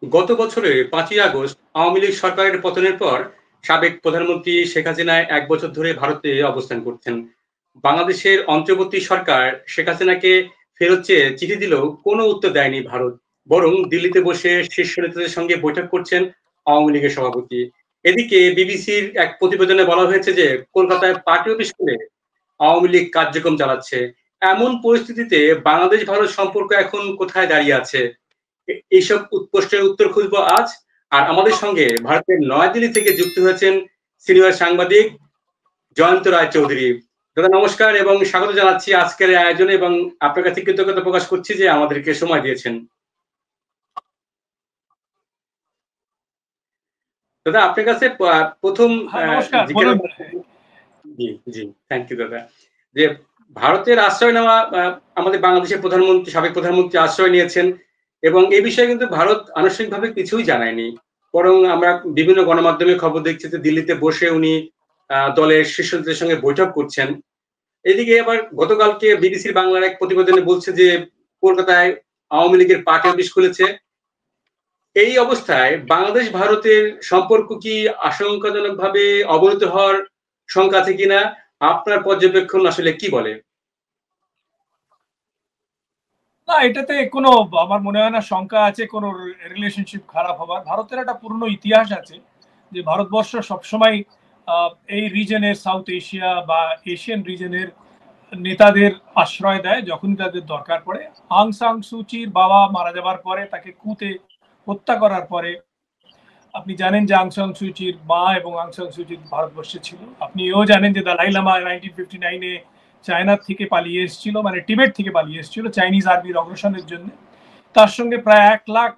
গত বছরের ৫ই আগস্ট আওয়ামী লীগ সরকারের পতনের পর সাবেক প্রধানমন্ত্রী শেখ হাসিনা ১ বছর ধরে ভারতে অবস্থান করছেন। বাংলাদেশের অন্তর্বর্তী সরকার শেখ হাসিনাকে ফেরত চেয়ে চিঠি দিলেও কোনো উত্তর দেয়নি ভারত। বরং দিল্লিতে বসে শীর্ষ নেতাদের সঙ্গে বৈঠক করছেন আওয়ামী লীগের সভাপতি। এদিকে বিবিসির এক প্রতিবেদনে বলা হয়েছে যে কলকাতায় পার্টি অফিস খুলে আওয়ামী লীগ কার্যক্রম চালাচ্ছে। এমন পরিস্থিতিতে বাংলাদেশ ভারত সম্পর্ক এখন কোথায় দাঁড়িয়ে আছে? এইসব প্রশ্নের উত্তর খুঁজবো আজ। আর আমাদের সঙ্গে ভারতের নয়াদিল্লি থেকে যুক্ত হয়েছেন সিনিয়র সাংবাদিক জয়ন্ত রায়চৌধুরী। দাদা নমস্কার এবং স্বাগত জানাচ্ছি আজকের এই আয়োজনে এবং আপনার কাছে কৃতজ্ঞতা প্রকাশ করছি যে আমাদেরকে সময় দিয়েছেন। দাদা আপনার কাছে প্রথম নমস্কার, জিজ্ঞাসা বলুন। জি, জি, থ্যাংক ইউ দাদা। যে ভারতের আশ্রয় নেওয়া আমাদের বাংলাদেশের প্রধানমন্ত্রী, সাবেক প্রধানমন্ত্রী আশ্রয় নিয়েছেন এবং এই বিষয়ে কিন্তু ভারত আনুষ্ঠানিকভাবে কিছুই জানায়নি। বরং আমরা বিভিন্ন গণমাধ্যমে খবর দেখছি যে দিল্লিতে বসে উনি দলের শীর্ষ নেতাদের সঙ্গে বৈঠক করছেন। এদিকে আবার গতকালকে বিবিসির বাংলার এক প্রতিবেদনে বলছে যে কলকাতায় আওয়ামী লীগের পার্টি অফিস খুলেছে। এই অবস্থায় বাংলাদেশ ভারতের সম্পর্ক কি আশঙ্কাজনকভাবে অবনতি হওয়ার শঙ্কা আছে কিনা? আপনার পর্যবেক্ষণ আসলে কি বলে? না, এটাতে কোনো আমার মনে হয় না শঙ্কা আছে কোনো রিলেশনশিপ খারাপ হবার। ভারতের একটা পুরনো ইতিহাস আছে যে ভারতবর্ষ সবসময় এই রিজনের, সাউথ এশিয়া বা এশিয়ান রিজনের নেতাদের আশ্রয় দেয় যখনই তাদের দরকার পড়ে। আং সাং সুচির বাবা মারা যাবার পরে, তাকে কুতে হত্যা করার পরে, আপনি জানেন যে আং সাং সুচির মা এবং আং সাং সুচি ভারতবর্ষে ছিল। আপনি এও জানেন যে দালাই লামা 1959-এ চায়না থেকে পালিয়ে এসেছিল, মানে টিবেট থেকে পালিয়ে এসেছিল চাইনিজ আর্মির অগ্রসনের জন্য। তার সঙ্গে প্রায় 1 লাখ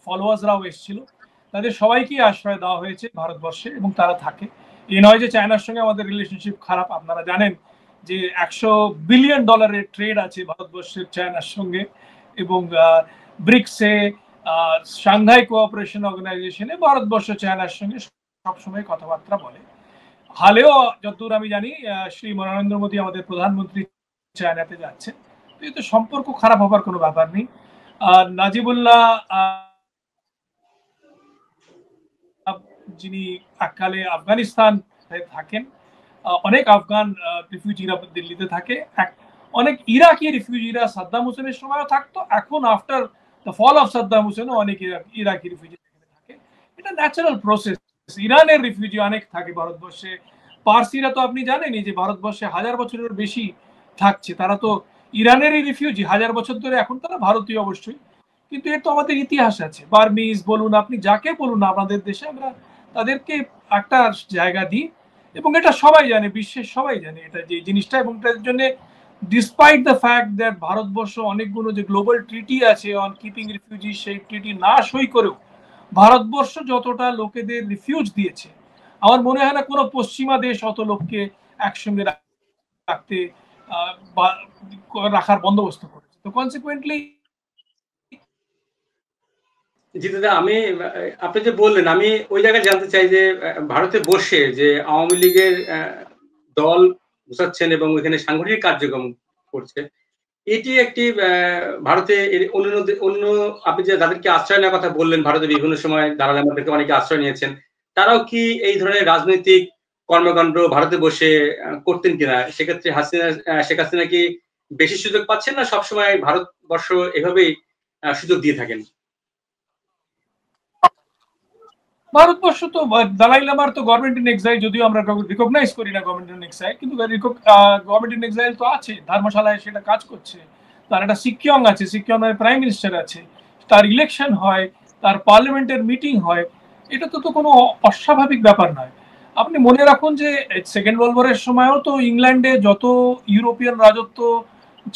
ফলোয়ার্সরাও এসেছিল। তাদের সবাইকেই আশ্রয় দেওয়া হয়েছে ভারতবর্ষে এবং তারা থাকে। এ নয় যে চায়নার সঙ্গে আমাদের রিলেশনশিপ খারাপ। আপনারা জানেন যে $100 বিলিয়ন ট্রেড আছে ভারতবর্ষের চায়নার সঙ্গে এবং ব্রিক্সে, সাংঘাই কোঅপারেশন অর্গানাইজেশনে ভারতবর্ষ চায়নার সঙ্গে সবসময় কথাবার্তা বলে। হালেও যতদূর আমি জানি শ্রী নরেন্দ্র মোদী আমাদের প্রধানমন্ত্রী চায়নাতে যাচ্ছেন। তো এতে সম্পর্ক খারাপ হবার কোনো ব্যাপার নেই। নাজিবুল্লাহ যিনি এককালে আফগানিস্তান থাকেন, অনেক আফগান রিফিউজিরা দিল্লিতে থাকে। অনেক ইরাকি রিফিউজিরা সাদ্দাম হোসেনের সময়ও থাকতো। এখন after the fall of Saddam হোসেনও অনেক ইরাকি রিফিউজি থাকে। এটা ন্যাচারাল প্রসেস। ইরানের রিফিউজি অনেক থাকে ভারতবর্ষে। পার্সিরা তো আপনি জানেনই যে ভারতবর্ষে 1000 বছরের বেশি থাকছে। তারা তো ইরানেরই রিফিউজি 1000 বছর ধরে। এখন তারা ভারতীয় অবশ্যই, কিন্তু এর তো আমাদের ইতিহাস আছে। বার্মিজ বলুন, আপনি যাকে বলুন আমাদের দেশে আমরা তাদেরকে একটা জায়গা দিই এবং এটা সবাই জানে, বিশ্বের সবাই জানে এটা যে জিনিসটা। এবং তার জন্য despite the fact that Bharatvarsha অনেকগুলো যে গ্লোবাল ট্রিটি আছে অন কিপিং রিফিউজি, সেই ট্রিটি না সই করেও ভারতবর্ষ যতটা লোকেদের রিফিউজ দিয়েছে, আমার মনে হয় না কোনো পশ্চিমা দেশ অত লোককে একসঙ্গে রাখতে রাখার বন্দোবস্ত করেছে। তো কনসিকুয়েন্টলি জি দাদা, আপনি যে বললেন আমি ওই জায়গায় জানতে চাই যে ভারতে বসে যে আওয়ামী লীগের দল গুছাচ্ছেন এবং ওইখানে সাংগঠনিক কার্যক্রম করছে, এটি একটি ভারতে অন্য আপনি যে যাদেরকে আশ্রয় নেওয়ার কথা বললেন, ভারতে বিভিন্ন সময় দালাল আমাদেরকে অনেকে আশ্রয় নিয়েছেন, তারাও কি এই ধরনের রাজনৈতিক কর্মকাণ্ড ভারতে বসে করতেন কিনা? সেক্ষেত্রে শেখ হাসিনা কি বেশি সুযোগ পাচ্ছেন না সবসময় ভারতবর্ষ এভাবেই সুযোগ দিয়ে থাকেন? ভারতবর্ষ তো দালাই লামার তো গভর্নমেন্ট ইন এক্সাইল, যদিও আমরা রিকগনাইজ করি না গভর্নমেন্ট ইন এক্সাইল, কিন্তু গভর্নমেন্ট ইন এক্সাইল তো আছে, ধর্মশালায় সেটা কাজ করছে। তার একটা সিকিয়ং আছে, সিকিয়ং এর প্রাইম মিনিস্টার আছে, তার ইলেকশন হয়, তার পার্লামেন্টের মিটিং হয়। এটা তো কোনো অস্বাভাবিক ব্যাপার নয়। আপনি মনে রাখুন যে সেকেন্ড ওয়ার্ল্ড ওয়ারের সময়ও তো ইংল্যান্ডে যত ইউরোপিয়ান রাজত্ব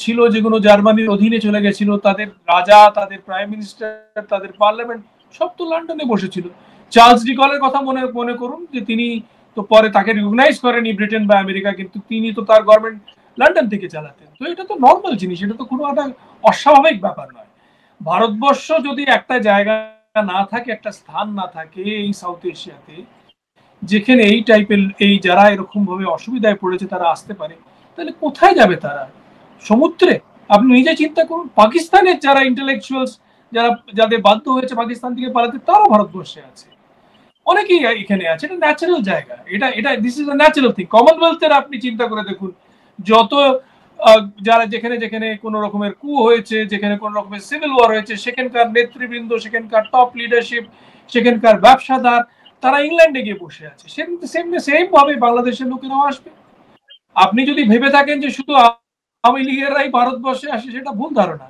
ছিল যেগুলো জার্মানির অধীনে চলে গেছিল, তাদের রাজা, তাদের প্রাইম মিনিস্টার, তাদের পার্লামেন্ট সব তো লন্ডনে বসেছিল। চার্লস ডিগলের কথা মনে করুন যে তিনি তো পরে তাকে রিকগনাইজ করেনি ব্রিটেন বা আমেরিকা, কিন্তু তিনি তো তার গভর্নমেন্ট লন্ডন থেকে চালাতেন। তো এটা তো নর্মাল জিনিস, এটা তো কোনো একটা অস্বাভাবিক ব্যাপার নয়। ভারতবর্ষ যদি একটা জায়গা না থাকে, একটা স্থান না থাকে এই সাউথ এশিয়াতে যেখানে এই টাইপের এই যারা এরকম ভাবে অসুবিধায় পড়েছে তারা আসতে পারে, তাহলে কোথায় যাবে তারা? সমুদ্রে? আপনি নিজে চিন্তা করুন, পাকিস্তানের যারা ইন্টেলেকচুয়ালস যারা যাদের বাধ্য হয়েছে পাকিস্তান থেকে পালাতে তারা ভারতবর্ষে আছে, অনেকেই এখানে আছে। এটা ন্যাচারাল জায়গা, এটা this is a natural thing. কমনওয়েলথের আপনি চিন্তা করে দেখুন, যত যারা যেখানে যেখানে কোনো রকমের কু হয়েছে, যেখানে কোনো রকমের সিভিল ওয়ার হয়েছে, সেখানকার নেতৃবৃন্দ, সেখানকার টপ লিডারশিপ, সেখানকার ব্যবসাদার, তারা ইংল্যান্ডে গিয়ে বসে আছে। সেম ভাবে বাংলাদেশের লোকেরাও আসবে। আপনি যদি ভেবে থাকেন যে শুধু আওয়ামী লীগেরাই ভারতবর্ষে আসে, সেটা ভুল ধারণা।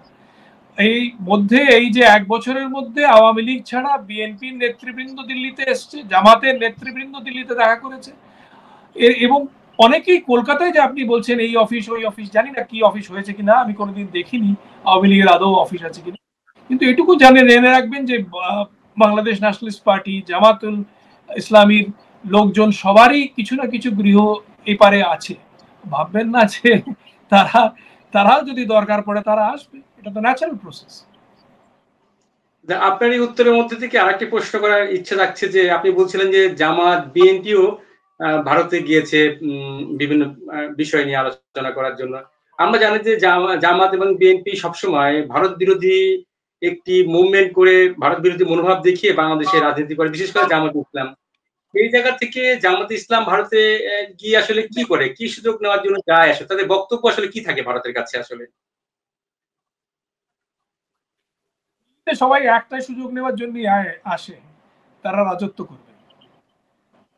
এই যে 1 বছরের মধ্যে আওয়ামী লীগ ছাড়া বিএনপির নেতৃবৃন্দ দিল্লিতে এসছে, জামাতের নেতৃবৃন্দ দিল্লিতে দেখা করেছে, এবং অনেকেই কলকাতায়, যে আপনি বলছেন এই অফিস ওই অফিস, জানি না কি অফিস হয়েছে কিনা, আমি কোনোদিন দেখিনি আওয়ামী লীগের আদৌ অফিস আছে কিনা, কিন্তু এটুকু জেনে রাখবেন যে বাংলাদেশ ন্যাশনালিস্ট পার্টি, জামাতুল ইসলামীর লোকজন সবারই কিছু না কিছু গৃহ এপারে আছে। ভাববেন না যে তারাও যদি দরকার পড়ে তারা আসবে, এটা তো ন্যাচারাল প্রসেস। আপনার এই উত্তরের মধ্যে থেকে আরেকটি প্রশ্ন করার ইচ্ছে রাখছে যে আপনি বলছিলেন যে জামাত বিএনপিও ভারতে গিয়েছে বিভিন্ন বিষয় নিয়ে আলোচনা করার জন্য। আমরা জানি যে জামাত এবং বিএনপি সবসময় ভারত বিরোধী একটি মুভমেন্ট করে, ভারত বিরোধী মনোভাব দেখিয়ে বাংলাদেশে রাজনীতি করে, বিশেষ করে জামাত ইসলাম। এই জায়গা থেকে জামাত ইসলাম ভারতে গিয়ে আসলে কি করে, কি সুযোগ নেওয়ার জন্য যায়, আসলে তাদের বক্তব্য আসলে কি থাকে ভারতের কাছে আসলে? সবাই একটাই সুযোগ নেওয়ার জন্যই আসে, তারা রাজত্ব করবে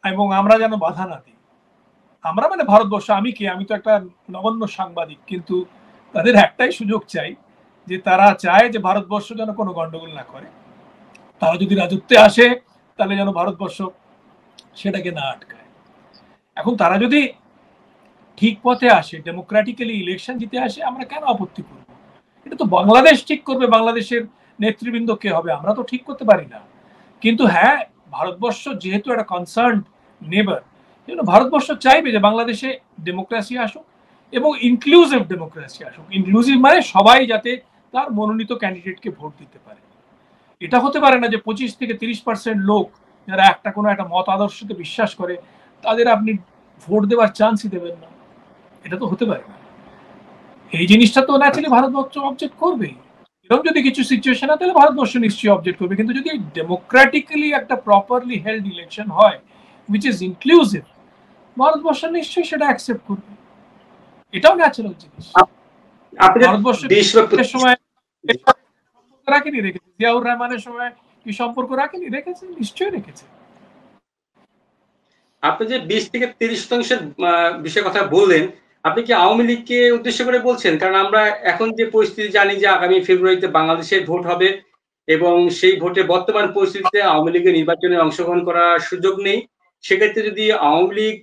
এবং আমরা যেন বাধা না দিই। আমরা মানে ভারতবর্ষ, আমি কি, আমি তো একটা নগণ্য সাংবাদিক, কিন্তু তাদের একটাই সুযোগ চাই, যে তারা চায় যে ভারতবর্ষ যেন কোনো গন্ডগোল না করে। তারা যদি রাজত্বে আসে তাহলে যেন ভারতবর্ষ সেটাকে না আটকায়। এখন তারা যদি ঠিক পথে আসে, ডেমোক্রেটিক্যালি ইলেকশন জিতে আসে, আমরা কেন আপত্তি করব? এটা তো বাংলাদেশ ঠিক করবে, বাংলাদেশের নেতৃবৃন্দ কে হবে, আমরা তো ঠিক করতে পারি না। কিন্তু হ্যাঁ, ভারতবর্ষ যেহেতু একটা কনসার্ন নেবার, ভারতবর্ষ চাইবে যে বাংলাদেশে ডেমোক্রেসি আসুক এবং ইনক্লুসিভ ডেমোক্রেসি আসুক। ইনক্লুসিভ মানে সবাই যাতে তার মনোনীত ক্যান্ডিডেটকে ভোট দিতে পারে। এটা হতে পারে না যে 25 থেকে 30% লোক যারা কোনো একটা মত আদর্শকে বিশ্বাস করে, তাদের আপনি ভোট দেওয়ার চান্সই দেবেন না। এটা তো হতে পারে না। এই জিনিসটা তো ন্যাচারালি ভারতবর্ষ অবজেক্ট করবেই। এরকম যদি কিছু সিচুয়েশন হয় তাহলে ভারতবর্ষ নিশ্চয়ই অবজেক্ট করবে। কিন্তু যদি ডেমোক্রেটিক্যালি একটা প্রপারলি হেল্ড ইলেকশন হয়, উইচ ইজ ইনক্লুসিভ, ভারতবর্ষ নিশ্চয়ই সেটা অ্যাকসেপ্ট করবে। এটাও ন্যাচারাল জিনিস। ভারতবর্ষের সময় রাখেনি, রেখেছে। জিয়াউর রহমানের সময় কি সম্পর্ক রাখেনি? রেখেছে, নিশ্চয়ই রেখেছে। আপনি যে 20 থেকে 30% বিষয়ে কথা বললেন, আপনি কি আওয়ামী লীগকে উদ্দেশ্য করে বলছেন? কারণ আমরা এখন যে পরিস্থিতি জানি যে আগামী ফেব্রুয়ারিতে বাংলাদেশের ভোট হবে এবং সেই ভোটে বর্তমান পরিস্থিতিতে আওয়ামী লীগের নির্বাচনে অংশগ্রহণ করার সুযোগ নেই। সেক্ষেত্রে যদি আওয়ামী লীগ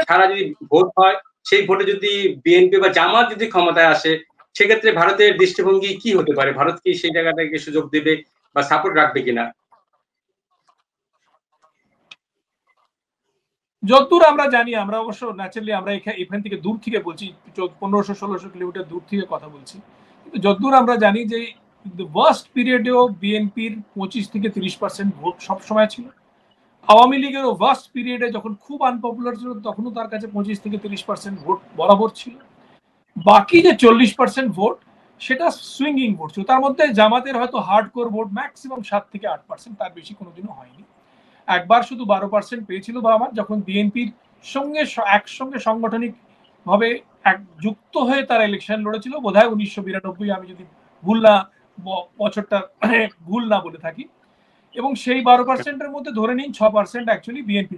ছাড়া যদি ভোট হয়, সেই ভোটে যদি বিএনপি বা জামাত যদি ক্ষমতায় আসে, সেক্ষেত্রে ভারতের দৃষ্টিভঙ্গি কি হতে পারে? ভারত কি সেই জায়গাটাকে সুযোগ দেবে বা সাপোর্ট রাখবে কিনা? যতদূর আমরা জানি, আমরা অবশ্য ন্যাচারালি আমরা এখান থেকে দূর থেকে বলছি, 1500-1600 কিলোমিটার দূর থেকে কথা বলছি, কিন্তু যতদূর আমরা জানি যে ওয়ার্স্ট পিরিয়ডেও বিএনপির 25 থেকে 30% ভোট সবসময় ছিল। আওয়ামী লীগেরও ওয়ার্স্ট পিরিয়ডে যখন খুব আনপপুলার ছিল, তখনও তার কাছে 25 থেকে 30% ভোট বরাবর ছিল। বাকি যে 40% ভোট, সেটা সুইঙ্গিং ভোট ছিল। তার মধ্যে জামাতের হয়তো হার্ডকোর ভোট ম্যাক্সিমাম 7 থেকে 8%, তার বেশি কোনোদিনও হয়নি। একবার শুধু 12% পেয়েছিল আমার, যখন বিএনপির সঙ্গে একসঙ্গে সাংগঠনিক ভাবে যুক্ত হয়ে তারা ইলেকশন লড়েছিল, বোধহয় 1992, আমি যদি বছরটা ভুল না বলে থাকি। এবং সেই 12%-এর মধ্যে ধরে নিন 6% অ্যাকচুয়ালি বিএনপি।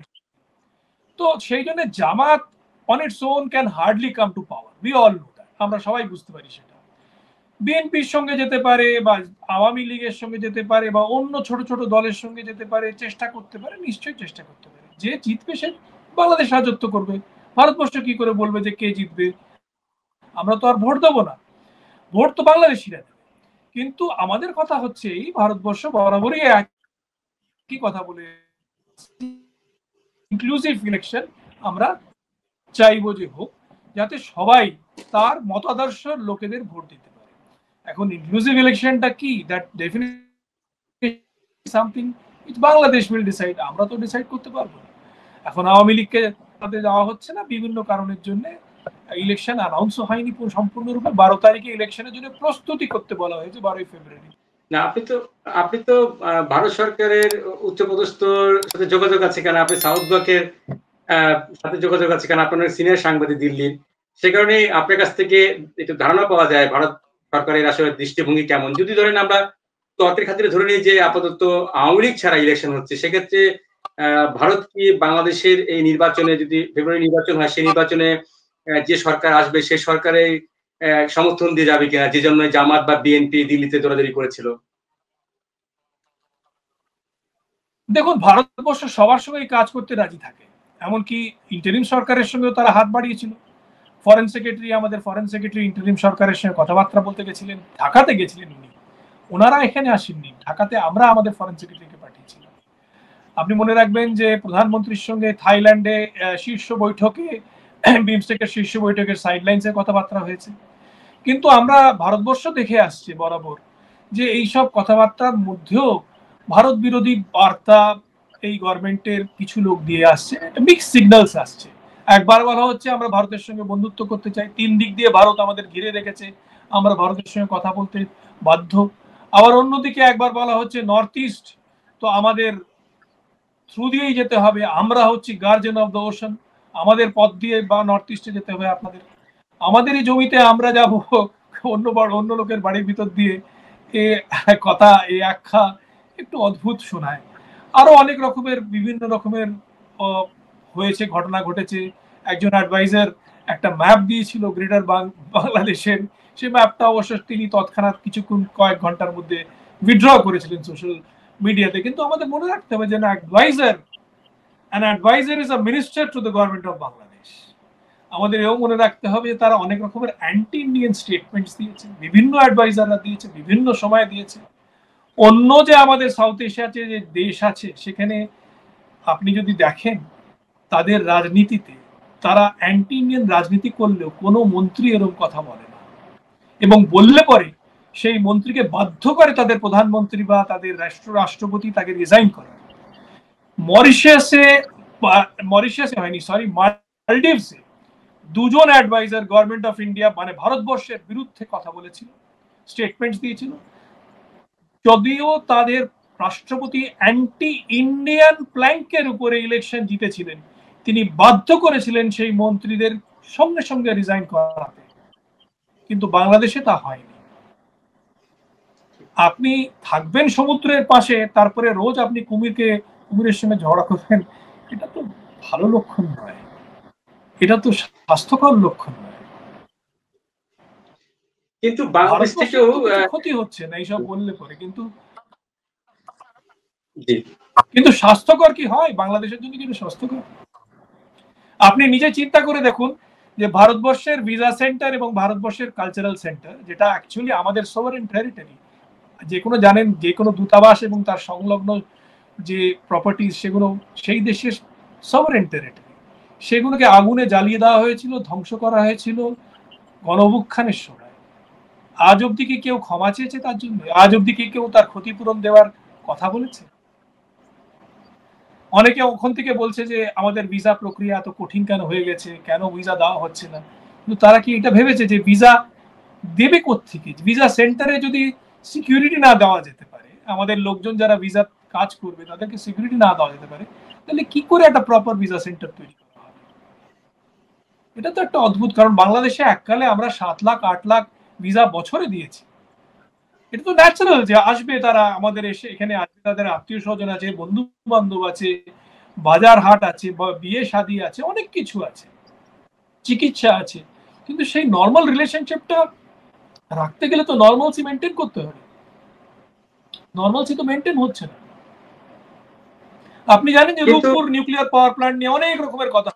তো সেই জন্য Jamaat on its own can hardly come to power, we all know that, আমরা সবাই বুঝতে পারি সেটা। বিএনপির সঙ্গে যেতে পারে বা আওয়ামী লীগের সঙ্গে যেতে পারে বা অন্য ছোট ছোট দলের সঙ্গে যেতে পারে, চেষ্টা করতে পারে, নিশ্চয়ই চেষ্টা করতে পারে। যে জিতবে সে বাংলাদেশ রাজত্ব করবে। ভারতবর্ষ কি করে বলবে যে কে জিতবে? আমরা তো আর ভোট দেবো না, ভোট তো বাংলাদেশিরা দেবে। কিন্তু আমাদের কথা হচ্ছে এই, ভারতবর্ষ বরাবরই একই কথা বলে, ইনক্লুসিভ ইলেকশন আমরা চাইবো যে হোক, যাতে সবাই তার মতাদর্শের লোকেদের ভোট দিতে পারে। এখন ইনক্লুসিভ ইলেকশনটা কি, that definitely something which Bangladesh will decide, আমরা তো ডিসাইড করতে পারবো না। এখন আওয়ামী লীগকে তাতে যাওয়া হচ্ছে না বিভিন্ন কারণের জন্য, ইলেকশন অ্যানাউন্সও হয়নি সম্পূর্ণরূপে। 12 তারিখে ইলেকশনের জন্য প্রস্তুতি করতে বলা হয়েছে, 12 ফেব্রুয়ারি। না, আপনি তো ভারত সরকারের উচ্চপদস্থ সাথে যোগাযোগ আছে, কেন আপনি সাউথ ব্লকের সাথে যোগাযোগ আছে, কেন আপনার সিনিয়র সাংবাদিক দিল্লির। সে কারণেই আপনার কাছ থেকে একটু ধারণা পাওয়া যায় ভারত সরকারের আসলে দৃষ্টিভঙ্গি কেমন। যদি ধরেন আমরা তর্কের খাতিরে ধরে নিই যে আপাতত আওয়ামী লীগ ছাড়া ইলেকশন হচ্ছে, সেক্ষেত্রে ভারত কি বাংলাদেশের এই নির্বাচনে, যদি ফেব্রুয়ারি নির্বাচন হয়, সেই নির্বাচনে যে সরকার আসবে সেই সরকারের সমর্থন দিয়ে যাবে কিনা, যে জন্য জামাত বা বিএনপি দিল্লিতে দৌড়াদৌড়ি করেছিল? দেখুন, ভারতবর্ষ সবার সঙ্গে কাজ করতে রাজি থাকে, এমনকি ইন্টারিম সরকারের সঙ্গেও তারা হাত বাড়িয়েছিল। আমাদের ফরেন সেক্রেটারি ইন্টারিম সরকারের সঙ্গে কথাবার্তা বলতে গেছিলেন, ঢাকাতে গেছিলেন উনি। ওনারা এখানে আসেননি, ঢাকাতে আমরা আমাদের ফরেন সেক্রেটারিকে পাঠিয়েছিলাম। আপনি মনে রাখবেন যে প্রধানমন্ত্রীর সঙ্গে থাইল্যান্ডে শীর্ষ বৈঠকে, বিমস্টেকের শীর্ষ বৈঠকের সাইডলাইন্সের কথাবার্তা হয়েছে। কিন্তু আমরা ভারতবর্ষ দেখে আসছি বরাবর যে এইসব কথাবার্তার মধ্যেও ভারত বিরোধী বার্তা এই গভর্নমেন্টের কিছু লোক দিয়ে আসছে, মিক্স সিগন্যালস আসছে। একবার বলা হচ্ছে আমরা ভারতের সঙ্গে বন্ধুত্ব করতে চাই, 3 দিক দিয়ে ভারত আমাদের ঘিরে রেখেছে, আমরা ভারতের সঙ্গে কথা বলতে বাধ্য। আবার অন্যদিকে একবার বলা হচ্ছে নর্থ ইস্ট তো আমাদের থ্রু দিয়েই যেতে হবে, আমরা হচ্ছি গার্জেন অফ দ্য ওশন, আমাদের পথ দিয়ে বা নর্থ ইস্টে যেতে হবে আপনাদের, আমাদেরই জমিতে আমরা যাব অন্য লোকের বাড়ির ভিতর দিয়ে। এ কথা, এই আখ্যা একটু অদ্ভুত শোনায়। আরো অনেক রকমের বিভিন্ন রকমের হয়েছে, ঘটনা ঘটেছে। একজন অ্যাডভাইজার একটা ম্যাপ দিয়েছিল গ্রেটার বাংলাদেশের, সেই ম্যাপটা অবশ্য তিনি তৎক্ষণাৎ কিছুক্ষণ কয়েক ঘন্টার মধ্যে উইথড্র করেছিলেন সোশ্যাল মিডিয়াতে। কিন্তু আমাদের মনে রাখতে হবে যে an advisor is a minister to the government of Bangladesh. আমাদের এও মনে রাখতে হবে যে তারা অনেক রকমের অ্যান্টি ইন্ডিয়ান স্টেটমেন্টস দিয়েছে, বিভিন্ন অ্যাডভাইজাররা দিয়েছে, বিভিন্ন সময় দিয়েছে। অন্য যে আমাদের সাউথ এশিয়াতে যে দেশ আছে, সেখানে আপনি যদি দেখেন তাদের রাজনীতিতে তারা অ্যান্টি ইন্ডিয়ান রাজনীতি করলেও কোনো মন্ত্রী এরকম কথা বলে না, এবং বললে পরে সেই মন্ত্রীকে বাধ্য করে তাদের প্রধানমন্ত্রী বা তাদের রাষ্ট্রপতি তাকে রিজাইন করে। মরিশাসে হয়নি, সরি, মালদ্বীপসে দুজন অ্যাডভাইজার গভর্নমেন্ট অফ ইন্ডিয়া মানে ভারতবর্ষের বিরুদ্ধে কথা বলেছিল, স্টেটমেন্টস দিয়েছিল, যদিও তাদের রাষ্ট্রপতি অ্যান্টি ইন্ডিয়ান প্ল্যাঙ্কের উপরে ইলেকশন জিতেছিলেন, তিনি বাধ্য করেছিলেন সেই মন্ত্রীদের সঙ্গে সঙ্গে রিজাইন করাতে। কিন্তু বাংলাদেশে তা হয়নি। আপনি থাকবেন সমুদ্রের পাশে, তারপরে রোজ আপনি কুমিরের সঙ্গে ঝগড়া করবেন, এটা তো ভালো লক্ষণ নয়, এটা তো স্বাস্থ্যকর লক্ষণ নয়। কিন্তু বাংলাদেশ থেকেও ক্ষতি হচ্ছে না এইসব বললে পরে, কিন্তু স্বাস্থ্যকর কি হয় বাংলাদেশের জন্য? কিন্তু স্বাস্থ্যকর আপনি নিজে চিন্তা করে দেখুন যে ভারতবর্ষের ভিসা সেন্টার এবং ভারতবর্ষের কালচারাল সেন্টার, যেটা অ্যাকচুয়ালি আমাদের সোভারেন টেরিটরি, যে কোনো জানেন যে কোনো দূতাবাস এবং তার সংলগ্ন যে প্রপার্টিজ, সেগুলো সেই দেশের সোভারেন টেরিটরি, সেগুলোকে আগুনে জ্বালিয়ে দেওয়া হয়েছিল, ধ্বংস করা হয়েছিল গণঅভ্যুত্থানের সময়। আজ অব্দি কি কেউ ক্ষমা চেয়েছে তার জন্য? আজ অব্দি কি কেউ তার ক্ষতিপূরণ দেওয়ার কথা বলেছে? অনেকে ওখান থেকে বলছে যে আমাদের ভিসা প্রক্রিয়া এত কঠিন কেন হয়ে গেছে, কেন ভিসা দেওয়া হচ্ছে না। কিন্তু তারা কি এটা ভেবেছে যে ভিসা দেবে কোত্থেকে? ভিসা সেন্টারে যদি সিকিউরিটি না দেওয়া যেতে পারে, আমাদের লোকজন যারা ভিসা কাজ করবে তাদেরকে সিকিউরিটি না দেওয়া যেতে পারে, তাহলে কি করে একটা প্রপার ভিসা সেন্টার তৈরি করা হবে? এটা তো একটা অদ্ভুত। কারণ বাংলাদেশে এককালে আমরা 7 লাখ 8 লাখ ভিসা বছরে দিয়েছি। এটা তো ন্যাচারাল যে আসবে, তারা আমাদের এসে এখানে আসবে, তাদের আত্মীয় স্বজন আছে, বন্ধু বান্ধব আছে, বাজার হাট আছে, বিয়ে শাদী আছে, অনেক কিছু আছে, চিকিৎসা আছে। কিন্তু সেই নর্মাল রিলেশনশিপটা রাখতে গেলে তো নর্মালসি মেনটেন করতে হবে। নর্মালসি তো মেনটেন হচ্ছে না। আপনি জানেন যে রূপপুর নিউক্লিয়ার পাওয়ার প্ল্যান্ট নিয়ে অনেক রকমের কথা।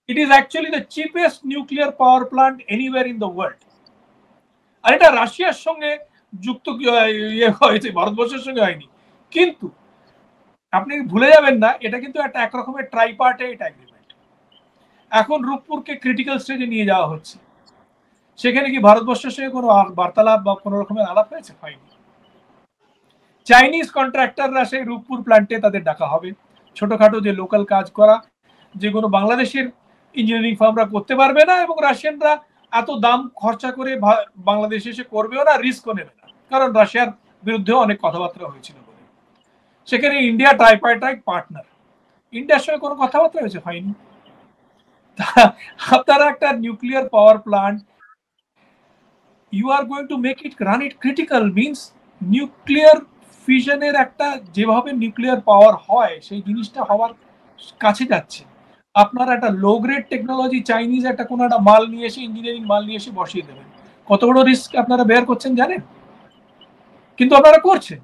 It is actually the cheapest nuclear power plant anywhere in the world. আর এটা রাশিয়ার সঙ্গে যুক্ত হয়েছে, ভারতবর্ষের সঙ্গে হয়নি। কিন্তু আপনি ভুলে যাবেন না, এটা কিন্তু একটা একরকমের ট্রাইপার্টাইট এগ্রিমেন্ট। এখন রূপপুরকে ক্রিটিক্যাল স্টেজে নিয়ে যাওয়া হচ্ছে। সেখানে কি ভারতবর্ষের সঙ্গে কোনো বার্তালাপ বা কোনো রকমের আলাপ হয়েছে? হয়নি। চাইনিজ কন্ট্রাক্টররা সেই রূপপুর প্ল্যান্টে তাদের ডাকা হবে। ছোটখাটো যে লোকাল কাজ করা, যেগুলো বাংলাদেশের ইঞ্জিনিয়ারিং ফার্মরা করতে পারবে না, এবং রাশিয়ানরা এত দাম খরচা করে বাংলাদেশে এসে করবেও না, রিস্কও নেবে না, কারণ রাশিয়ার বিরুদ্ধেও অনেক কথাবার্তা হয়েছিল বলে। সেখানে ইন্ডিয়া ট্রাইপার্টাইট পার্টনার, ইন্ডিয়ার সঙ্গে কোনো কথাবার্তা হয়নি। আপনারা একটা nuclear power plant, you are going to make it run it critical, means nuclear ফিশনের একটা যেভাবে নিউক্লিয়ার পাওয়ার হয় সেই জিনিসটা হওয়ার কাছে যাচ্ছে। আপনারা একটা লো গ্রেড টেকনোলজি চাইনিজ একটা কোনো একটা মাল নিয়ে এসে, ইঞ্জিনিয়ারিং মাল নিয়ে এসে বসিয়ে দেবেন, কত বড় রিস্ক আপনারা বেয়ার করছেন জানেন? কিন্তু আপনারা করছেন।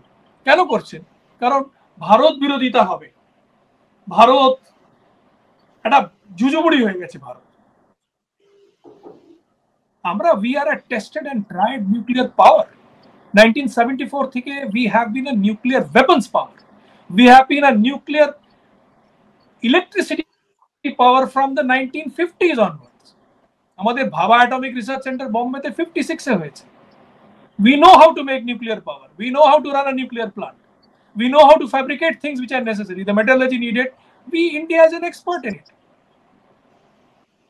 কেন করছেন? কারণ ভারত বিরোধিতা হবে, ভারত একটা জুজুবুড়ি হয়ে গেছে ভারত। আমরা we are a tested and tried nuclear power. 1974 থেকে we have been a nuclear weapons power. We have been a nuclear electricity power from the 1950s onwards. আমাদের ভাবা অ্যাটমিক রিসার্চ সেন্টার বোম্বেতে 56 এ হয়েছে। We know how to make nuclear power. We know how to run a nuclear plant. We know how to fabricate things which are necessary. The metallurgy needed. India is an expert in it.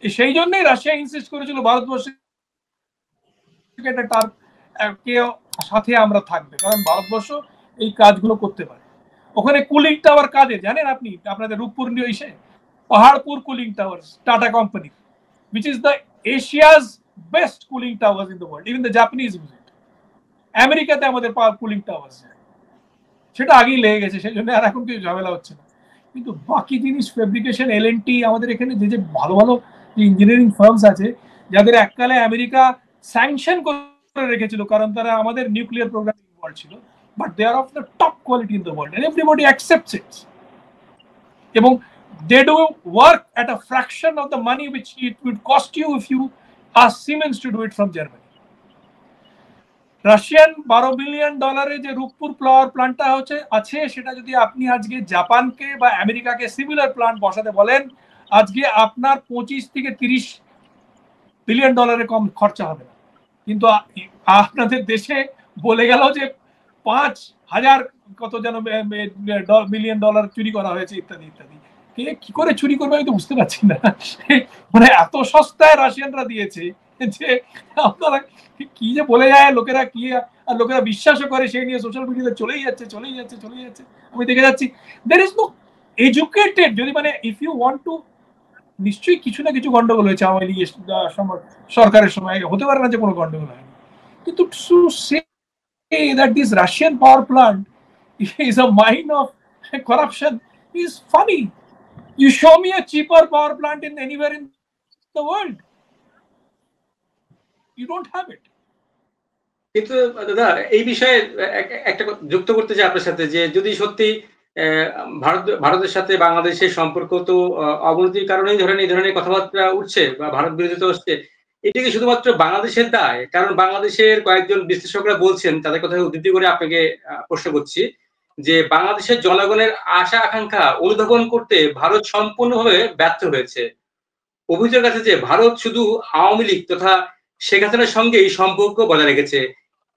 সেই জন্যই Russia insist করেছিল ভারতবর্ষে সাথে আমরা থাকবে, কারণ ভারতবর্ষ এই কাজগুলো করতে পারে। ওখানে কুলিং টাওয়ার কাদের জানেন আপনি? আপনাদের রূপপুর এসে Paharpur cooling tower, tata company, which is the Asia's best cooling towers in the world. Even the Japanese use it. আমেরিকাতে আমাদের কুলিং টাওয়ার সেটা আগেই লেগে গেছে, সেই জন্য আর এখন কিছু ঝামেলা হচ্ছে না। কিন্তু বাকি জিনিস ফেব্রিকেশন, এলএনটি, আমাদের এখানে যে ভালো ভালো ইঞ্জিনিয়ারিং ফার্মস আছে যাদের এককালে আমেরিকা স্যাংশন করে রেখেছিল কারণ তারা আমাদের নিউক্লিয়ার প্রোগ্রামে ইনভলভ ছিল, but they are of the top quality in the world and everybody accepts it, এবং they do work at a fraction of the money which it would cost you if you ask Siemens to do it from Germany. Russian $12 billion যে রূপপুর পাওয়ার প্ল্যান্টটা আছে, সেটা যদি আপনি আজকে জাপানকে বা আমেরিকাকে similar plant বসাতে বলেন, আজকে আপনার 25 থেকে 30 বিলিয়ন ডলারের কম খরচা হবে না। কিন্তু আপনাদের দেশে বলে গেল যে 5,000 কত যেন বিলিয়ন ডলার চুরি করা হয়েছে ইত্যাদি ইত্যাদি। কে কি করে চুরি করবে আমি তো বুঝতে পারছি না। মানে এত সস্তায় রাশিয়ানরা দিয়েছে যে আপনারা কি যে বলে যায় লোকেরা, কি আর লোকেরা বিশ্বাসও করে, সেই নিয়ে সোশ্যাল মিডিয়াতে চলেই যাচ্ছে। আমি দেখে যাচ্ছি there is no educated, যদি মানে ইফ ইউ ওয়ান্ট টু, নিশ্চয়ই কিছু না কিছু গন্ডগোল হয়েছে আওয়ামী লীগ সরকারের সময়, হতে পারে না যে কোনো গন্ডগোল হয়নি, কিন্তু to say that this Russian power plant is a mine of corruption is funny. You show me a cheaper power plant in anywhere in the world, you don't have it. কিন্তু দাদা এই বিষয়ে একটা যুক্ত করতে চাই আপনার সাথে, যে যদি সত্যি ভারতের সাথে বাংলাদেশের সম্পর্ক তো অবনতির কারণেই ধরেন এই ধরনের কথাবার্তা উঠছে বা ভারত বিরোধিতা হচ্ছে, এটা কি শুধুমাত্র বাংলাদেশের দায়? কারণ বাংলাদেশের কয়েকজন বিশ্লেষকরা বলছেন, তাদের কথা উদ্ধৃতি করে আপনাকে প্রশ্ন করছি, যে বাংলাদেশের জনগণের আশা আকাঙ্ক্ষা অনুধাবন করতে ভারত সম্পূর্ণভাবে ব্যর্থ হয়েছে। অভিযোগ আছে যে ভারত শুধু আওয়ামী লীগ তথা শেখ হাসিনার সঙ্গেই সম্পর্ক বজায় রেখেছে,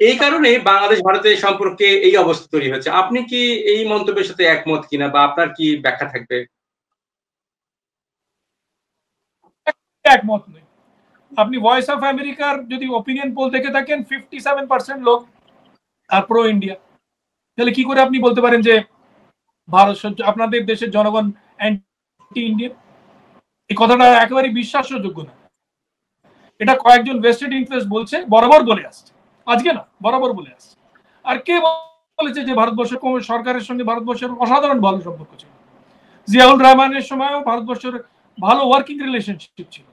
এই কারণে বাংলাদেশ ভারতের সম্পর্কে এই অবস্থা তৈরি হচ্ছে। আপনি কি এই মন্তব্যের সাথে একমত কিনা, বা আপনার কি ব্যাখ্যা থাকবে? একমত নই। আপনি ভয়েস অফ আমেরিকার যদি ওপিনিয়ন পোল দেখে থাকেন, 57% লোক আর প্রো ইন্ডিয়া। তাহলে কি করে আপনি বলতে পারেন যে ভারত, আপনাদের দেশের জনগণ অ্যান্টি ইন্ডিয়ান? এই কথাটা একেবারে বিশ্বাসযোগ্য না। এটা কয়েকজন ভেস্টেড ইন্টারেস্ট বলছে, বরাবর বলে আসছে, আজকে না বরাবর বলে আসছে। আর কে বলেছে যে ভারতবর্ষের সরকারের সঙ্গে ভারতবর্ষের অসাধারণ ভালো সম্পর্ক ছিল? জিয়াউল রহমানের সময়ও ভারতবর্ষের ভালো ওয়ার্কিং রিলেশনশিপ ছিল।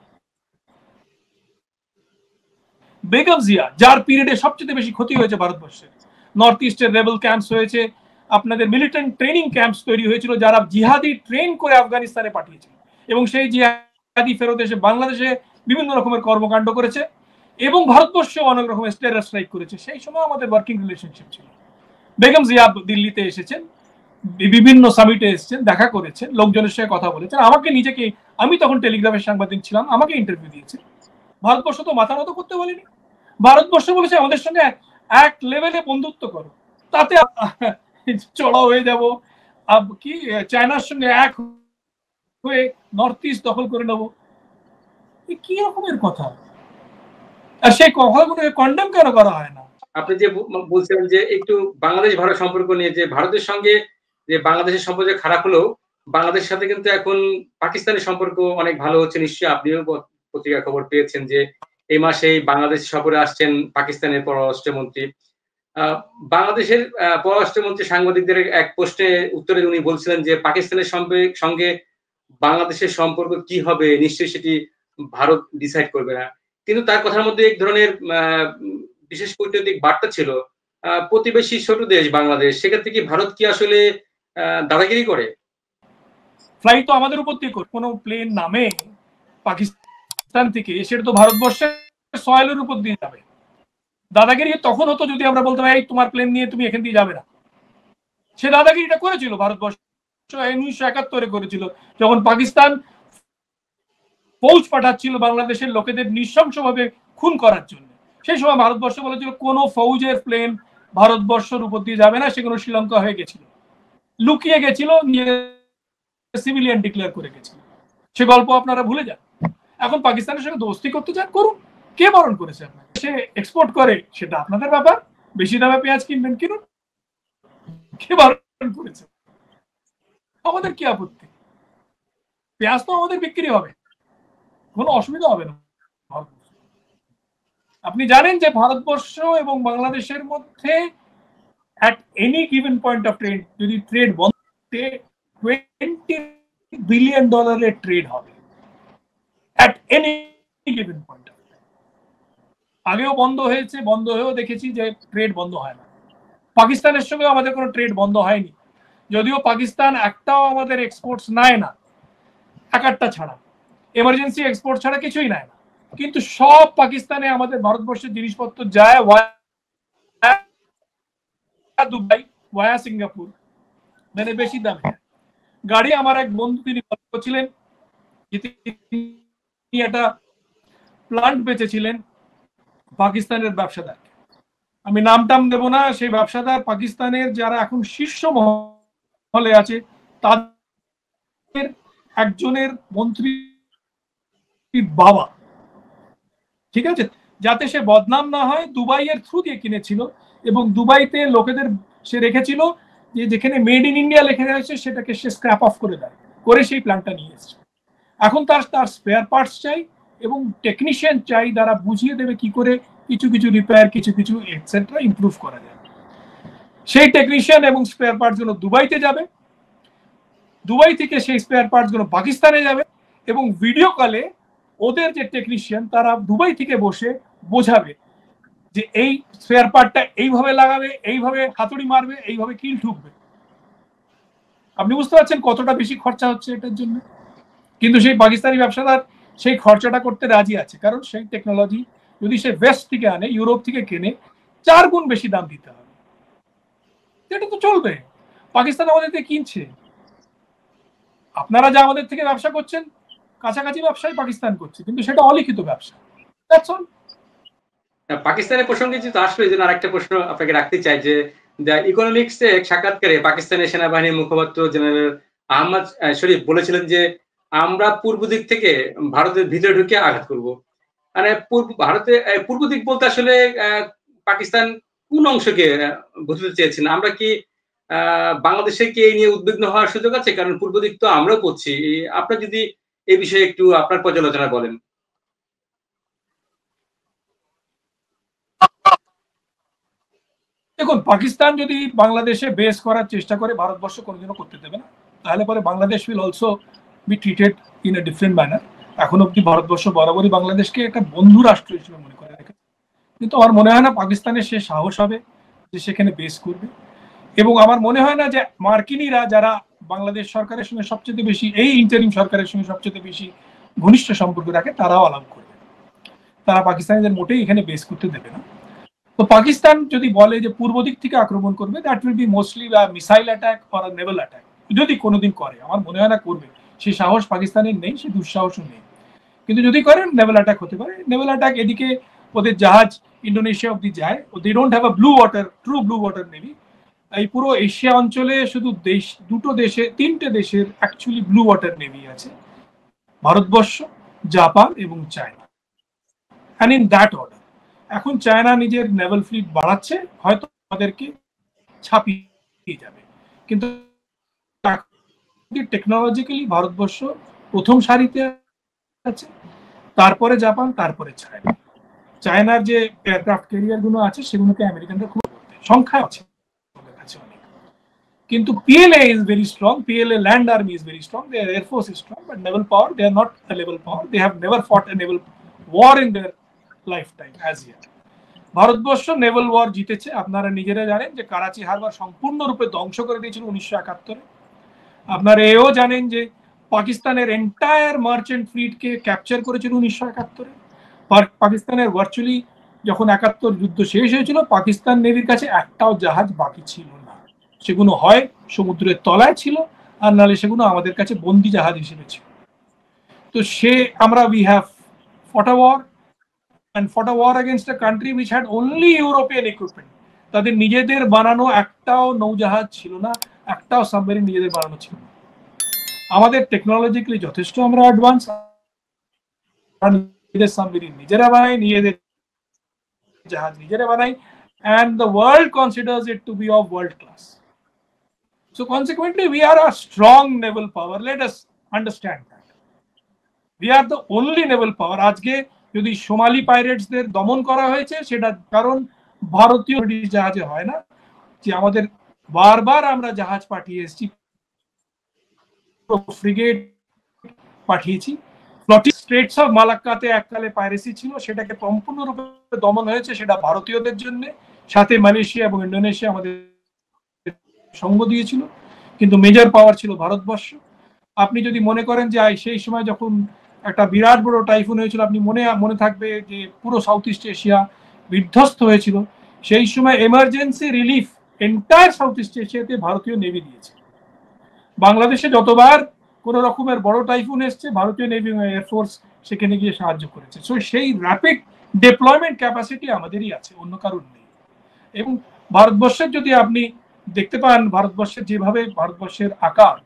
বেগম জিয়া, যার পিরিয়ডে সবচেয়ে বেশি ক্ষতি হয়েছে ভারতবর্ষের, নর্থ ইস্টের রেবেল ক্যাম্পস হয়েছে, আপনাদের মিলিটেন্ট ট্রেনিং ক্যাম্পস তৈরি হয়েছিল, যারা জিহাদি ট্রেন করে আফগানিস্তানে পাঠিয়েছিল, এবং সেই জিহাদি ফেরত এসে বাংলাদেশে বিভিন্ন রকমের কর্মকাণ্ড করেছে, এবং ভারতবর্ষে অনেক রকমের টেরর স্ট্রাইক করেছে। সেই সময় আমাদের ওয়ার্কিং রিলেশনশিপ ছিল। বেগম জিয়া দিল্লিতে এসেছেন, বিভিন্ন সামিটে এসেছেন, দেখা করেছেন, লোকজনের সঙ্গে কথা বলেছেন। আমাকে নিজেকে, আমি তখন টেলিগ্রাফের সাংবাদিক ছিলাম, আমাকে ইন্টারভিউ দিয়েছে। ভারতবর্ষ তো মাথা নত করতে বলেনি। ভারতবর্ষ বলেছে আমাদের সঙ্গে এক লেভেলে বন্ধুত্ব করো, তাতে চড়া হয়ে যাব, কি চায়নার সঙ্গে এক হয়ে নর্থ ইস্ট দখল করে নেবো, কি রকমের কথা? আর সেই কথাগুলোকে কন্ডেম কেন করা হয় না? আপনি যে বলছিলেন যে একটু বাংলাদেশ ভারত সম্পর্ক নিয়ে, যে ভারতের সঙ্গে যে বাংলাদেশের সম্পর্ক খারাপ হলেও বাংলাদেশের সাথে কিন্তু এখন পাকিস্তানের সম্পর্ক অনেক ভালো হচ্ছে। নিশ্চয়ই আপনিও পত্রিকার খবর পেয়েছেন যে এই মাসেই বাংলাদেশ সফরে আসছেন পাকিস্তানের পররাষ্ট্রমন্ত্রী। বাংলাদেশের পররাষ্ট্রমন্ত্রী সাংবাদিকদের এক প্রশ্নের উত্তরে উনি বলছিলেন যে পাকিস্তানের সঙ্গে বাংলাদেশের সম্পর্ক কি হবে নিশ্চয়ই সেটি ভারত ডিসাইড করবে না। কিন্তু তার কথার মধ্যে এক ধরনের বিশেষ কূটনৈতিক বার্তা ছিল। প্রতিবেশী ছোট দেশ বাংলাদেশ, সেক্ষেত্রে কি ভারত কি আসলে দাদাগিরি করে? ফ্লাইট তো আমাদের উপর দিয়ে কোনো প্লেন নামে পাকিস্তান থেকে, সেটা তো ভারতবর্ষের সয়েলের উপর দিয়ে যাবে। দাদাগিরি তখন হতো যদি আমরা বলতাম এই তোমার প্লেন নিয়ে তুমি এখান দিয়ে যাবে না। সে দাদাগিরিটা করেছিল ভারতবর্ষ 1971 করেছিল, যখন পাকিস্তান ফৌজ পাঠাচ্ছিল বাংলাদেশের লোকেদের নৃশংসভাবে খুন করার জন্য। সেই সময় ভারতবর্ষ বলেছিল কোনো ফৌজের প্লেন ভারতবর্ষের উপর দিয়ে যাবে না, সেগুলো শ্রীলঙ্কা হয়ে গেছিল, লুকিয়ে গেছিল, নিয়ে সিভিলিয়ান ডিক্লেয়ার করে গেছিল। সে গল্প আপনারা ভুলে যান। এখন পাকিস্তানের সঙ্গে দোস্তি করতে চান, করুন, কে বারণ করেছে আপনাকে? সে এক্সপোর্ট করে, সেটা আপনাদের ব্যাপার। বেশি দামে পেঁয়াজ কিনবেন, কিনুন, কে বারণ করেছে? আমাদের কি আপত্তি? পেঁয়াজ তো আমাদের বিক্রি হবে, কোনো অসুবিধা হবে না। আপনি জানেন যে ভারতবর্ষ এবং বাংলাদেশের মধ্যে at any given point of trade যদি ট্রেড বন্ধ, $20 বিলিয়ন ট্রেড হবে at any given point of time। আগেও বন্ধ হয়েছে, বন্ধ হয়েও দেখেছি যে ট্রেড বন্ধ হয় না। পাকিস্তানের সঙ্গে আমাদের কোনো ট্রেড বন্ধ হয়নি, যদিও পাকিস্তান একটাও আমাদের এক্সপোর্টস নেয় না, এক একটা ছাড়া, এমার্জেন্সি এক্সপোর্ট ছাড়া কিছুই নেয় না। কিন্তু সব পাকিস্তানে আমাদের ভারতবর্ষের জিনিসপত্র যায় দুবাই, ওয়া সিঙ্গাপুর, মানে বেশি দামে গাড়ি। আমার এক বন্ধু তিনি বলছিলেন যে তিনি একটা প্লান্ট বেচেছিলেন পাকিস্তানের ব্যবসাদার, আমি নাম টাম দেব না। সেই ব্যবসাদার পাকিস্তানের যারা এখন শীর্ষ মহলে আছে তাদের একজনের মন্ত্রী বাবা, ঠিক আছে, যাতে সে বদনাম না হয় দুবাইয়ের থ্রু দিয়ে কিনেছিল, এবং দুবাইতে লোকেদের সে রেখেছিল যে যেখানে মেড ইন ইন্ডিয়া লেখা রয়েছে সেটাকে সে স্ক্র্যাপ অফ করে দেয়, করে সেই প্ল্যানটা নিয়ে এসছে। এখন তার স্পেয়ার পার্টস চাই এবং টেকনিশিয়ান চাই, যারা বুঝিয়ে দেবে কি করে কিছু কিছু রিপেয়ার, কিছু কিছু এটসেট্রা ইমপ্রুভ করা যায়। সেই টেকনিশিয়ান এবং স্পেয়ার পার্টস গুলো দুবাইতে যাবে, দুবাই থেকে সেই স্পেয়ার পার্টস গুলো পাকিস্তানে যাবে, এবং ভিডিও কলে ওদের যে টেকনিশিয়ান তারা দুবাই থেকে বসে বোঝাবে যে এই স্পেয়ার পার্টটা এইভাবে লাগাবে, এইভাবে হাতুড়ি মারবে, এইভাবে কিল ঠুকবে। আপনি বুঝতে পারছেন কতটা বেশি খরচা হচ্ছে এটার জন্য? কিন্তু সেই পাকিস্তানি ব্যবসাদার সেই খরচাটা করতে রাজি আছে, কারণ সেই টেকনোলজি যদি সে ওয়েস্ট থেকে আনে, ইউরোপ থেকে কেনে, 4 গুণ বেশি দাম দিতে হবে। এটা তো চলবে, পাকিস্তান আমাদের থেকে কিনছে। আপনারা যা আমাদের থেকে ব্যবসা করছেন, কাছাকাছি ব্যবসায় পাকিস্তান করছে, কিন্তু সেটা অলিখিত ব্যবসা। That's all. পাকিস্তানের প্রসঙ্গে যেহেতু আসলে এই জন্য আরেকটা প্রশ্ন আপনাকে রাখতে চাই যে দ্য ইকোনমিক্সে এক সাক্ষাৎকারে পাকিস্তানের সেনাবাহিনীর মুখপাত্র জেনারেল আহমদ শরীফ বলেছিলেন যে আমরা পূর্ব দিক থেকে ভারতের ভিতরে ঢুকে আঘাত করব। মানে পূর্ব দিক বলতে আসলে পাকিস্তান কোন অংশকে বুঝতে চেয়েছেন? আমরা কি বাংলাদেশে কি এই নিয়ে উদ্বিগ্ন হওয়ার সুযোগ আছে? কারণ পূর্ব দিক তো আমরাও করছি। আপনার যদি এই বিষয়ে একটু আপনার পর্যালোচনা বলেন। দেখুন, পাকিস্তান যদি বাংলাদেশে বেস করার চেষ্টা করে, ভারতবর্ষ কোনোদিনও করতে দেবে না। তাহলে পরে Bangladesh will also be treated in a different manner. এখন অব্দি ভারতবর্ষ বরাবরই বাংলাদেশকে একটা বন্ধু রাষ্ট্র হিসেবে মনে করে রেখেছে, কিন্তু আমার মনে হয় না পাকিস্তানের সে সাহস হবে যে সেখানে বেস করবে। এবং আমার মনে হয় না যে মার্কিনীরা, যারা বাংলাদেশ সরকারের সঙ্গে সবচেয়ে বেশি, এই ইন্টারিম সরকারের সঙ্গে সবচেয়ে বেশি ঘনিষ্ঠ সম্পর্ক রাখে, তারাও আলাপ করবে। তারা পাকিস্তানিদের মোটেই এখানে বেস করতে দেবে না। তো পাকিস্তান যদি বলে যে পূর্ব দিক থেকে আক্রমণ করবে, that will be mostly missile attack or Naval attack. যদি কোনোদিন করে, আমার মনে হয় না করবে, সেই সাহস পাকিস্তানের নেই, সেই দুঃসাহসও নেই। কিন্তু যদি করেন, নেভাল অ্যাটাক হতে পারে। নেভাল অ্যাটাক, এদিকে ওদের জাহাজ ইন্দোনেশিয়া অব্দি যায়, they don't have a blue water, true blue water navy. এই পুরো এশিয়া অঞ্চলে শুধু তিনটে দেশের অ্যাকচুয়ালি ব্লু ওয়াটার নেভি আছে, ভারতবর্ষ, জাপান এবং China, and in that order. এখন চায়না নিজের নেভাল ফ্লিট বাড়াচ্ছে, হয়তো আমাদেরকে ছাপিয়ে যাবে, কিন্তু টেকনোলজিক্যালি ভারতবর্ষ প্রথম সারিতে আছে, তারপরে জাপান, তারপরে চায়না। চায়নার যে এয়ারক্রাফট ক্যারিয়ার গুলো আছে সেগুলোকে আমেরিকানরা খুব সংখ্যা আছে অনেক, কিন্তু PLA is very strong. PLA land army is very strong. Their air force is strong, but naval power, they are not a naval power. They have never fought a naval war in their lifetime as yet. ভারতবর্ষ naval war জিতেছে। আপনারা নিজেরা জানেন যে করাচি হারবার সম্পূর্ণরূপে ধ্বংস করে দিয়েছিল 1971-এ। আপনারা এও জানেন যে পাকিস্তানের এন্টায়ার মার্চেন্ট ফ্লিটকে ক্যাপচার করেছিল 1971-এ। পাকিস্তানের ভার্চুয়ালি যখন 71 যুদ্ধ শেষ হয়েছিল, পাকিস্তান নেভির কাছে একটাও জাহাজ বাকি ছিল না। সেগুলো হয় সমুদ্রের তলায় ছিল, আর নাহলে সেগুলো আমাদের কাছে বন্দি জাহাজ হিসেবে ছিল। তো আমরা we have fought a war and fought a war against a country which had only European equipment. তাদের নিজেদের বানানো একটাও নৌজাহাজ ছিল না, একটাও সাবমেরিন নিজেদের বানানো ছিল না। আমাদের টেকনোলজিক্যালি যথেষ্ট আমরা অ্যাডভান্স, নিজেদের সাবমেরিন নিজেরা বানাই, নিজেদের জাহাজ নিজেরা বানাই, and the world considers it to be of world class. So consequently, we are a strong naval power. Let us understand that. We are the only naval power. আজকে যদি সোমালি পাইরেটসদের দমন করা হয়েছে, সেটা কারণ ভারতীয় জাহাজে হয় না, যে আমাদের বারবার আমরা জাহাজ পাঠিয়ে এসেছি, ফ্রিগেট পাঠিয়েছি। স্ট্রেটস অফ মালাক্কাতে এককালে পাইরেসি ছিল, সেটাকে সম্পূর্ণরূপে দমন হয়েছে, সেটা ভারতীয়দের জন্য। সাথে মালয়েশিয়া এবং ইন্দোনেশিয়া আমাদের সঙ্গ দিয়েছিল, কিন্তু মেজর পাওয়ার ছিল ভারতবর্ষ। আপনি যদি মনে করেন যে সেই সময় যখন একটা বিরাট বড় টাইফুন হয়েছিল, আপনি মনে থাকবে যে পুরো সাউথ ইস্ট এশিয়া বিধ্বস্ত হয়েছিল। সেই সময় emergency relief entire south east এশিয়াতে ভারতীয় নেভি দিয়েছে। বাংলাদেশে যতবার কোন রকমের বড় টাইফুন এসছে, ভারতীয় নেভি এয়ারফোর্স সেখানে গিয়ে সাহায্য করেছে। সো সেই র্যাপিড ডিপ্লয়মেন্ট ক্যাপাসিটি আমাদেরই আছে, অন্য কারোর নেই। এবং ভারতবর্ষের যদি আপনি দেখতে পান, ভারতবর্ষের যেভাবে ভারতবর্ষের আকার,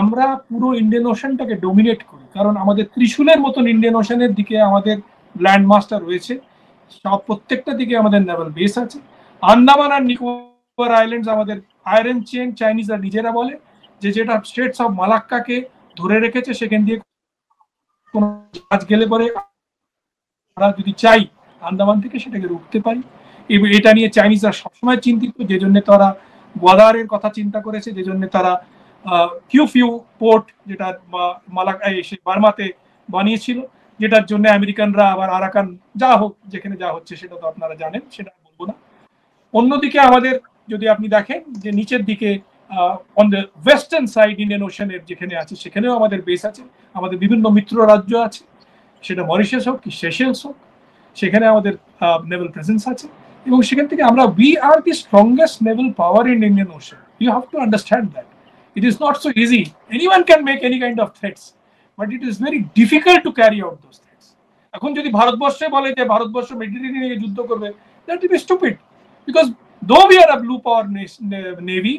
আমরা পুরো ইন্ডিয়ান ওশানটাকে ডোমিনেট করি, কারণ আমাদের ত্রিশূলের মতন ইন্ডিয়ান ওশানের দিকে আমাদের ল্যান্ড মাস্টার রয়েছে, সব প্রত্যেকটা দিকে আমাদের নেভাল বেস আছে। আন্দামান আর নিকোবর আইল্যান্ডস আমাদের আয়রন চেন, চাইনিজরা নিজেরা বলে যে যেটা স্ট্রেটস অফ মালাক্কাকে ধরে রেখেছে, সেখান দিয়ে কোন জাহাজ গেলে পরে আমরা যদি চাই আন্দামান থেকে সেটাকে রুখতে পারি। এটা নিয়ে চাইনিজরা সবসময় চিন্তিত, যে জন্য তারা গোয়াদারের কথা চিন্তা করেছে, যে জন্য তারা কিউফিউ পোর্ট, যেটা বার্মাতে বানিয়েছিল, যেটার জন্য আমেরিকানরা আবার আরাকান যা হোক, যেখানে যা হচ্ছে সেটা তো আপনারা জানেন, সেটা বলবো না। অন্যদিকে আমাদের যদি আপনি দেখেন যে নিচের দিকে on the western side Indian ওশানের যেখানে আছে, সেখানেও আমাদের বেস আছে, আমাদের বিভিন্ন মিত্র রাজ্য আছে, সেটা মরিশাস হোক কি সেশেলস হোক, সেখানে আমাদের নেভাল প্রেজেন্স আছে। এবং সেখান থেকে আমরা we are the strongest naval power in Indian Ocean. You have to understand that it is not so easy. Anyone can make any kind of threats, but it is very difficult to carry out those threats. এখন যদি ভারতবর্ষে বলে যে ভারতবর্ষ মেডিটেরিয়ানে যুদ্ধ করবে, that will be stupid, because though we are a blue power navy,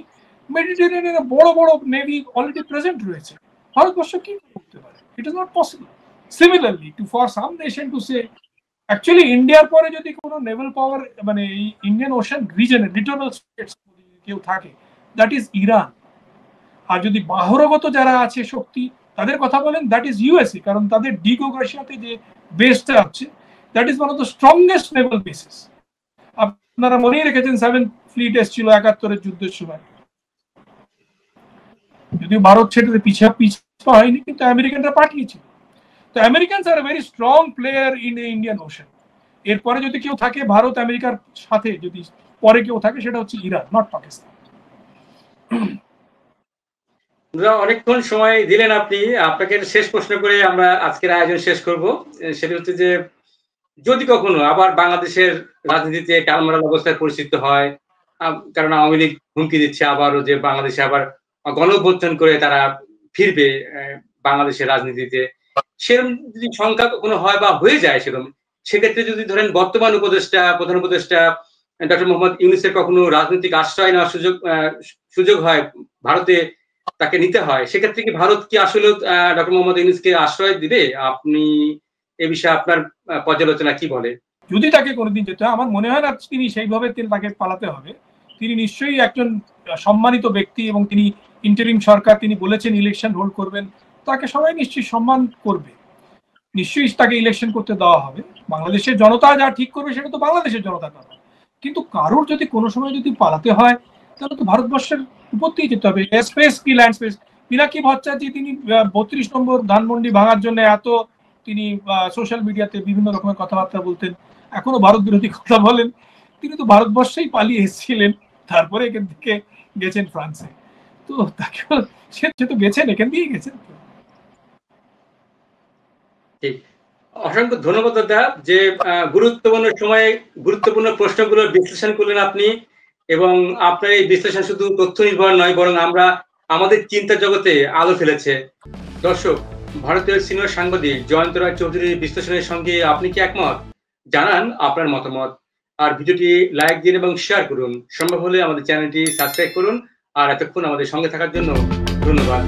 মেডিটেরিয়ানে বড় বড় navy already present রয়েছে, ভারতবর্ষ কি করতে পারে? It is not possible. Similarly, for some nation to say, actually ইন্ডিয়ার পরে যদি কোনো নেভাল পাওয়ার মানে এই ইন্ডিয়ান ওশান রিজনে লিটরাল স্টেটস কেউ থাকে, that is ইরান। আর যদি বাহরগত যারা আছে শক্তি, তাদের কথা বলেন, দ্যাট ইজ ইউএসএ, কারণ তাদের ডিগোগ্রাসিয়াতে যে বেসটা আছে, that is one of the strongest Naval bases. আপনারা মনেই রেখেছেন 7th ফ্লিট এসেছিল 71-এর যুদ্ধের সময়, যদিও ভারত সেটাতে পিছা হয়নি, কিন্তু আমেরিকানরা পাঠিয়েছিল। তো Americans are very strong player in Indian ocean. এরপরে যদি কেউ থাকে ভারত আমেরিকার সাথে, যদি পরে কেউ থাকে, সেটা হচ্ছে ইরান, নট পাকিস্তান। অনেকক্ষণ সময় দিলেন আপনি। আপনাকে শেষ প্রশ্ন করে আমরা আজকের আয়োজন শেষ করব। সেটা হচ্ছে যে যদি কখনো আবার বাংলাদেশের রাজনীতিতে টালমাটাল অবস্থায় পরিস্থিতি হয়, কারণ আওয়ামী লীগ হুমকি দিচ্ছে আবারও যে বাংলাদেশে আবার গণঅভ্যুত্থান করে তারা ফিরবে বাংলাদেশের রাজনীতিতে, সেরকম যদি সংখ্যা কখনো হয় বা হয়ে যায় সেরকম, সেক্ষেত্রে যদি ধরেন বর্তমান প্রধান উপদেষ্টা ডক্টর মোহাম্মদ ইউনূসের কখনো রাজনৈতিক আশ্রয় নেওয়ার সুযোগ হয়, ভারতে তাকে নিতে হয়, সেক্ষেত্রে কি ভারত কি আসলে ডক্টর মোহাম্মদ ইউনূসকে আশ্রয় দিবে? আপনি এ বিষয়ে আপনার পর্যালোচনা কি বলে? যদি তাকে কোনোদিন যেতে হয়, আমার মনে হয় না তিনি সেইভাবে তাকে পালাতে হবে। তিনি নিশ্চয়ই একজন সম্মানিত ব্যক্তি এবং তিনি ইন্টারিম সরকার, তিনি বলেছেন ইলেকশন হোল্ড করবেন, তাকে সবাই নিশ্চয়ই সম্মান করবে, নিশ্চয়ই তাকে ইলেকশন করতে দেওয়া হবে। বাংলাদেশের জনতা যা ঠিক করবে সেটা তো বাংলাদেশের জনতার কথা। কিন্তু কারোর যদি কোনো সময় যদি পালাতে হয় তাহলে তো ভারতবর্ষের উপর দিয়ে যেতে হবে। স্পেস কি ল্যান্ড স্পেস, পিনাকি ভট্টাচার্য তিনি 32 নম্বর ধানমন্ডি ভাঙার জন্য এত তিনি সোশ্যাল মিডিয়াতে বিভিন্ন রকমের কথাবার্তা বলতেন, এখনো ভারত বিরোধী কথা বলেন। তিনি তো ভারতবর্ষেই পালিয়ে এসেছিলেন, তারপরে এখান থেকে গেছেন ফ্রান্সে। তো তাকে সে তো গেছেন, এখান দিয়েই গেছেন। ঠিক, অসংখ্য ধন্যবাদ দাদা, যে গুরুত্বপূর্ণ সময়ে গুরুত্বপূর্ণ প্রশ্নগুলোর বিশ্লেষণ করলেন আপনি, এবং আপনার এই বিশ্লেষণ শুধু তথ্য নির্ভর নয়, বরং আমরা আমাদের চিন্তা জগতে আলো ফেলেছে। দর্শক, ভারতীয় সিনিয়র সাংবাদিক জয়ন্ত রায় চৌধুরীর বিশ্লেষণের সঙ্গে আপনি কি একমত? জানান আপনার মতামত, আর ভিডিওটি লাইক দিন এবং শেয়ার করুন। সম্ভব হলে আমাদের চ্যানেলটি সাবস্ক্রাইব করুন। আর এতক্ষণ আমাদের সঙ্গে থাকার জন্য ধন্যবাদ।